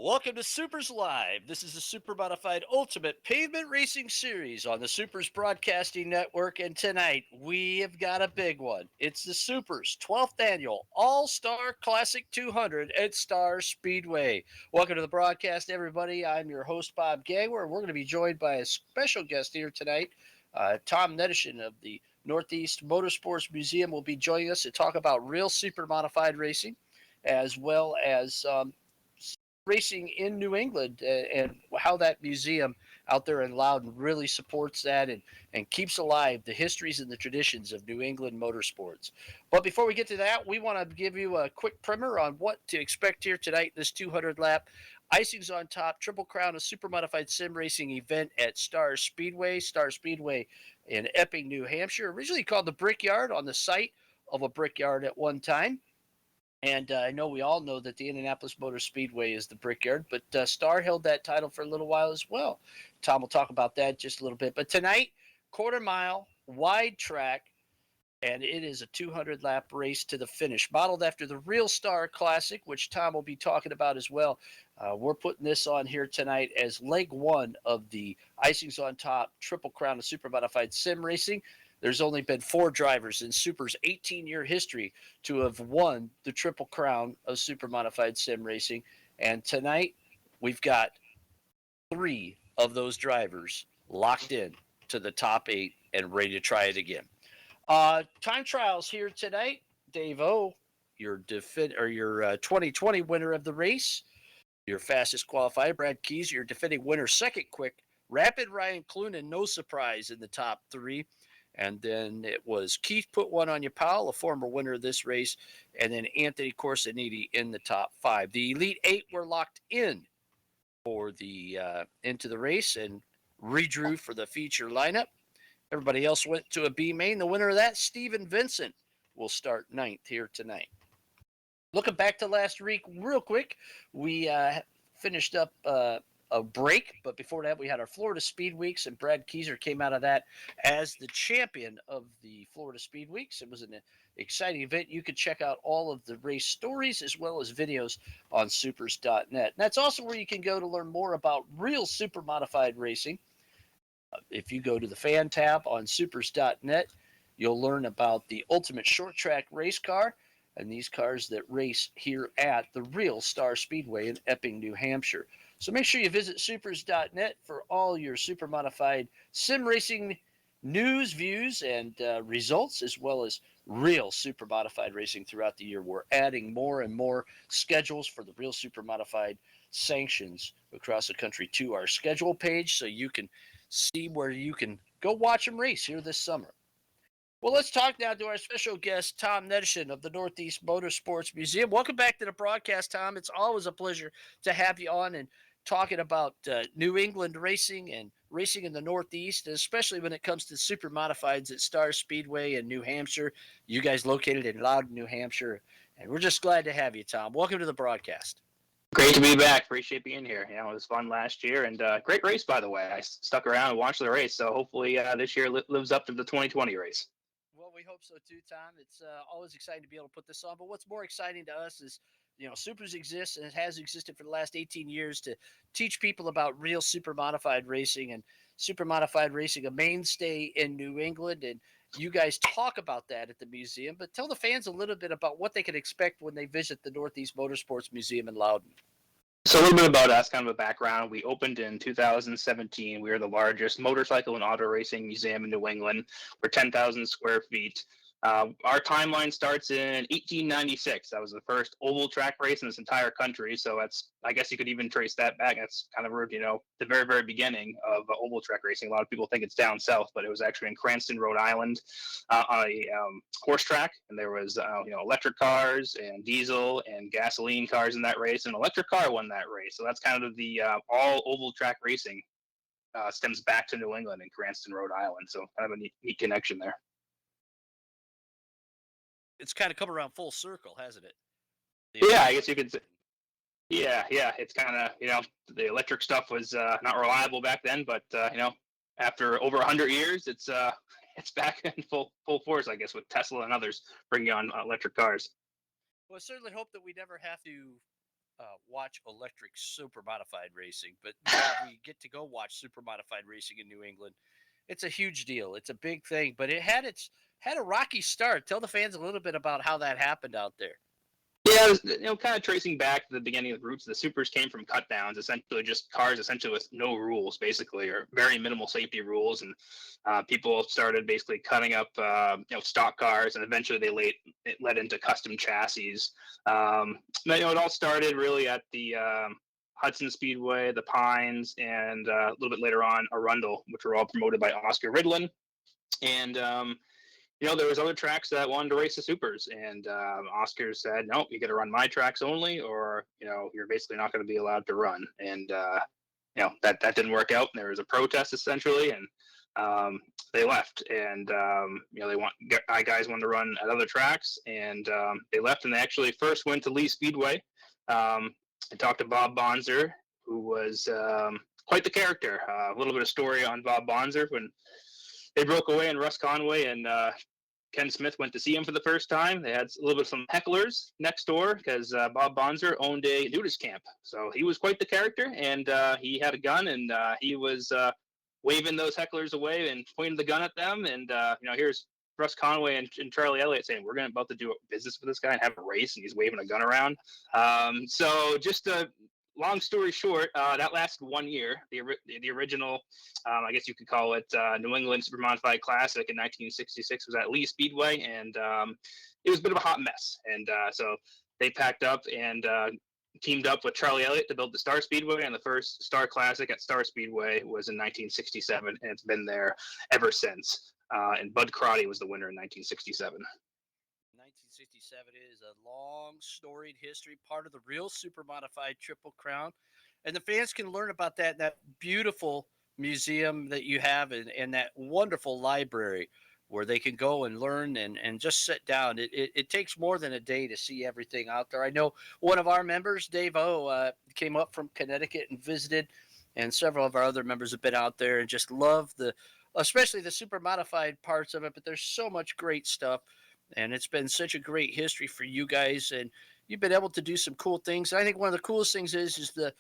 Welcome to SUPRS Live. This is the Supermodified Ultimate Pavement Racing Series on the SUPRS Broadcasting Network, and tonight we have got a big one. It's the SUPRS 12th Annual All-Star Classic 200 at Star Speedway. Welcome to the broadcast, everybody. I'm your host, Bob Gagwer, and we're going to be joined by a special guest here tonight. Tom Netishen of the Northeast Motorsports Museum will be joining us to talk about real supermodified racing, as well as racing in New England, and how that museum out there in Loudon really supports that and keeps alive the histories and the traditions of New England motorsports. But before we get to that, we want to give you a quick primer on what to expect here tonight in this 200 lap Icings on Top Triple Crown of Super Modified Sim Racing event at Star Speedway. Star Speedway in Epping, New Hampshire, originally called the Brickyard, on the site of a brickyard at one time. And I know we all know that the Indianapolis Motor Speedway is the Brickyard, but Star held that title for a little while as well. Tom will talk about that just a little bit. But tonight, quarter mile, wide track, and it is a 200 lap race to the finish, modeled after the Real Star Classic, which Tom will be talking about as well. We're putting this on here tonight as leg one of the Icings on Top Triple Crown of Super Modified Sim Racing. There's only been 4 drivers in Super's 18-year history to have won the Triple Crown of Super Modified Sim Racing. And tonight, we've got 3 of those drivers locked in to the top 8 and ready to try it again. Time trials here tonight. Dave O, your 2020 winner of the race, your fastest qualifier. Brad Keys, your defending winner, second quick. Rapid Ryan Clunan, no surprise in the top 3. And then it was Keith put one on you, Powell, a former winner of this race, and then Anthony Corsiniti in the top 5. The Elite 8 were locked in for the into the race and redrew for the feature lineup. Everybody else went to a B main. The winner of that, Steven Vincent, will start 9th here tonight. Looking back to last week, real quick, we finished up a break, but before that we had our Florida Speed Weeks, and Brad Keyser came out of that as the champion of the Florida Speed Weeks. It was an exciting event. You could check out all of the race stories as well as videos on supers.net. And that's also where you can go to learn more about real super modified racing. If you go to the fan tab on supers.net, you'll learn about the ultimate short track race car and these cars that race here at the Real Star Speedway in Epping, New Hampshire. So make sure you visit supers.net for all your super modified sim racing news, views, and results, as well as real super modified racing throughout the year. We're adding more and more schedules for the real super modified sanctions across the country to our schedule page, so you can see where you can go watch them race here this summer. Well, let's talk now to our special guest, Tom Netishen of the Northeast Motorsports Museum. Welcome back to the broadcast, Tom. It's always a pleasure to have you on and talking about New England racing and racing in the Northeast, especially when it comes to super modifieds at Star Speedway in New Hampshire. You guys located in Loudon, New Hampshire, and we're just glad to have you, Tom. Welcome to the broadcast. Great to be back. Appreciate being here. It was fun last year, and great race, by the way. I stuck around and watched the race, so hopefully this year lives up to the 2020 race. Well, we hope so too, Tom. It's always exciting to be able to put this on. But what's more exciting to us is, Supers exists, and it has existed for the last 18 years to teach people about real super modified racing, and super modified racing, a mainstay in New England. And you guys talk about that at the museum, but tell the fans a little bit about what they can expect when they visit the Northeast Motorsports Museum in Loudon. So a little bit about us, kind of a background. We opened in 2017. We are the largest motorcycle and auto racing museum in New England. We're 10,000 square feet. Our timeline starts in 1896. That was the first oval track race in this entire country. So I guess you could even trace that back. That's kind of, the very, very beginning of oval track racing. A lot of people think it's down south, but it was actually in Cranston, Rhode Island, on a horse track. And there was, electric cars and diesel and gasoline cars in that race. And an electric car won that race. So that's kind of the all oval track racing stems back to New England and Cranston, Rhode Island. So kind of a neat connection there. It's kind of come around full circle, hasn't it? Yeah, I guess you could say. Yeah. It's kind of, the electric stuff was not reliable back then, but after over 100 years, it's back in full force, I guess, with Tesla and others bringing on electric cars. Well, I certainly hope that we never have to watch electric super modified racing, but now we get to go watch super modified racing in New England. It's a huge deal. It's a big thing, but it had a rocky start. Tell the fans a little bit about how that happened out there. Yeah, kind of tracing back to the beginning of the roots, the supers came from cut downs, essentially just cars essentially with no rules, basically, or very minimal safety rules, and people started basically cutting up, stock cars, and eventually it led into custom chassis. It all started really at the Hudson Speedway, the Pines, and a little bit later on Arundel, which were all promoted by Oscar Ridlin, and there was other tracks that wanted to race the supers, and Oscar said, "No, you got to run my tracks only, or you're basically not going to be allowed to run." And that didn't work out. And there was a protest essentially, and they left. And guys wanted to run at other tracks, and they left. And they actually first went to Lee Speedway. I talked to Bob Bonzer, who was quite the character. A little bit of story on Bob Bonzer when they broke away, and Russ Conway and Ken Smith went to see him for the first time. They had a little bit of some hecklers next door because Bob Bonzer owned a nudist camp. So he was quite the character, and he had a gun, and he was waving those hecklers away and pointing the gun at them. And here's Russ Conway and Charlie Elliott saying, "We're about to do business with this guy and have a race," and he's waving a gun around. So just a long story short, that lasted 1 year. The original, I guess you could call it, New England Supermodified Classic in 1966 was at Lee Speedway, and it was a bit of a hot mess. And so they packed up and teamed up with Charlie Elliott to build the Star Speedway, and the first Star Classic at Star Speedway was in 1967, and it's been there ever since. And Bud Crotty was the winner in 1967. 1967 is a long, storied history, part of the real super modified Triple Crown. And the fans can learn about that in that beautiful museum that you have and that wonderful library where they can go and learn and just sit down. It takes more than a day to see everything out there. I know one of our members, Dave O, came up from Connecticut and visited, and several of our other members have been out there and just love especially the super modified parts of it. But there's so much great stuff. And it's been such a great history for you guys, and you've been able to do some cool things. And I think one of the coolest things is the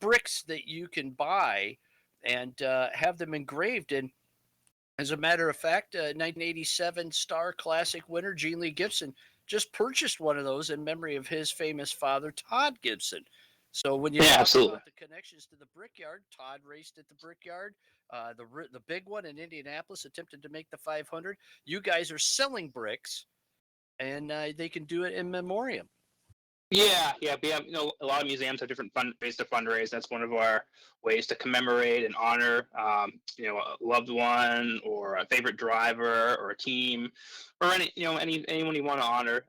bricks that you can buy and have them engraved. And as a matter of fact, 1987 Star Classic winner Gene Lee Gibson just purchased one of those in memory of his famous father, Todd Gibson. So when you talk absolutely. about the connections to the Brickyard, Todd raced at the Brickyard. The big one in Indianapolis attempted to make the 500. You guys are selling bricks, and they can do it in memoriam. Yeah. We have, a lot of museums have different ways to fundraise. That's one of our ways to commemorate and honor, a loved one or a favorite driver or a team or anyone you want to honor.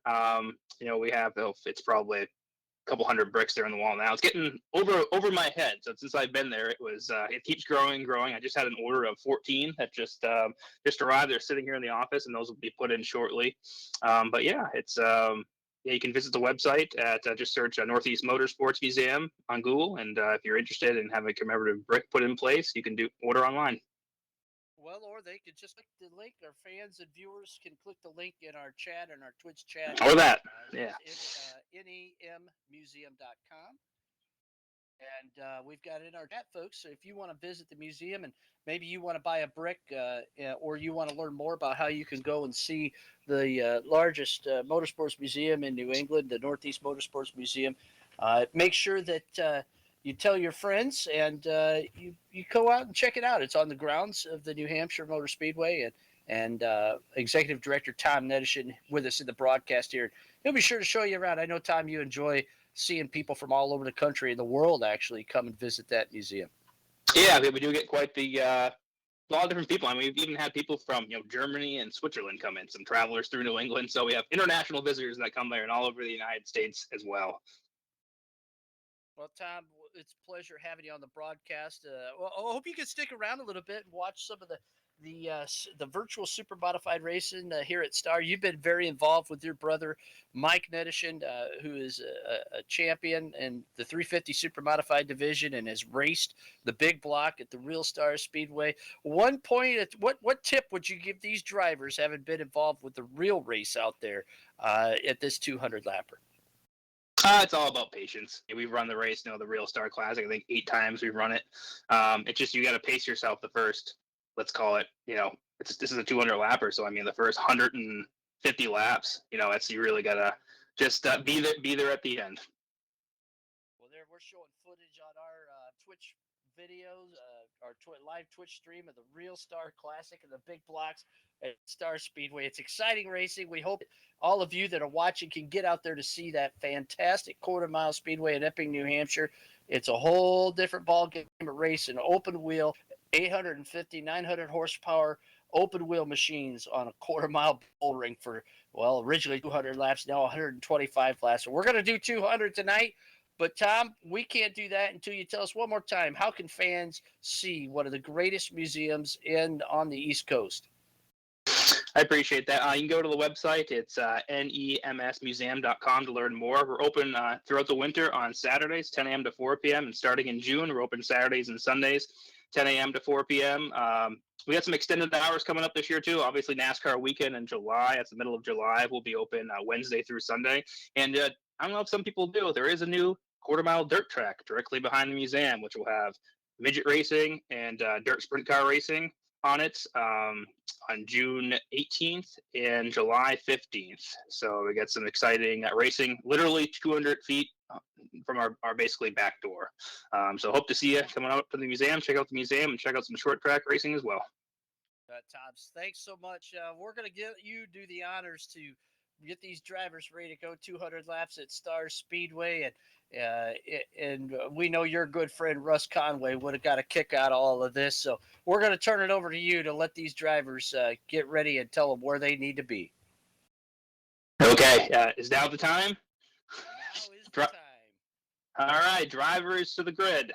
We have, it's probably a couple hundred bricks there on the wall now. It's getting over my head. So since I've been there, it keeps growing. I just had an order of 14 that just arrived. They're sitting here in the office, and those will be put in shortly. But yeah, it's you can visit the website at just search Northeast Motorsports Museum on Google, and if you're interested in having a commemorative brick put in place, you can order online. Well, or they could just click the link. Our fans and viewers can click the link in our chat and our Twitch chat. Or that, yeah. nemmuseum.com. And we've got it in our chat, folks. So if you want to visit the museum and maybe you want to buy a brick or you want to learn more about how you can go and see the largest motorsports museum in New England, the Northeast Motorsports Museum, make sure that you tell your friends and you go out and check it out. It's on the grounds of the New Hampshire Motor Speedway, and Executive Director Tom Netishen with us in the broadcast here. He'll be sure to show you around. I know, Tom, you enjoy seeing people from all over the country and the world actually come and visit that museum. Yeah, we do get quite a lot of different people. I mean, we've even had people from Germany and Switzerland come in, some travelers through New England. So we have international visitors that come there and all over the United States as well. Well, Tom, it's a pleasure having you on the broadcast. Well, I hope you can stick around a little bit and watch some of the virtual super modified racing here at Star. You've been very involved with your brother Mike Netishen, who is a champion in the 350 super modified division and has raced the big block at the Real Star Speedway. One point, what tip would you give these drivers having been involved with the real race out there at this 200 lapper? It's all about patience. We've run the race, the Real Star Classic. I think 8 times we've run it. It's just you got to pace yourself the first. Let's call it. This is a 200 lapper, so I mean the first 150 laps. It's you really gotta just be there at the end. Well, there we're showing footage on our Twitch videos, our live Twitch stream of the Real Star Classic and the big blocks at Star Speedway. It's exciting racing. We hope all of you that are watching can get out there to see that fantastic quarter-mile speedway in Epping, New Hampshire. It's a whole different ball game of racing, open wheel, 850, 900 horsepower open wheel machines on a quarter-mile bull ring for, well, originally 200 laps, now 125 laps. So we're going to do 200 tonight. But Tom, we can't do that until you tell us one more time, how can fans see one of the greatest museums on the East Coast? I appreciate that. You can go to the website. It's nemsmuseum.com to learn more. We're open throughout the winter on Saturdays, 10 a.m. to 4 p.m. And starting in June, we're open Saturdays and Sundays, 10 a.m. to 4 p.m. We got some extended hours coming up this year, too. Obviously, NASCAR weekend in July. That's the middle of July. We'll be open Wednesday through Sunday. And I don't know if some people do. There is a new quarter-mile dirt track directly behind the museum, which will have midget racing and dirt sprint car racing on it on June 18th and July 15th. So we got some exciting racing, literally 200 feet from our basically back door. So hope to see you coming out to the museum. Check out the museum and check out some short track racing as well. Tom, thanks so much. We're going to get you do the honors to get these drivers ready to go 200 laps at Star Speedway, and we know your good friend Russ Conway would have got a kick out of all of this. So we're going to turn it over to you to let these drivers get ready and tell them where they need to be. Okay, is now the time? Now is the time. All right, drivers to the grid.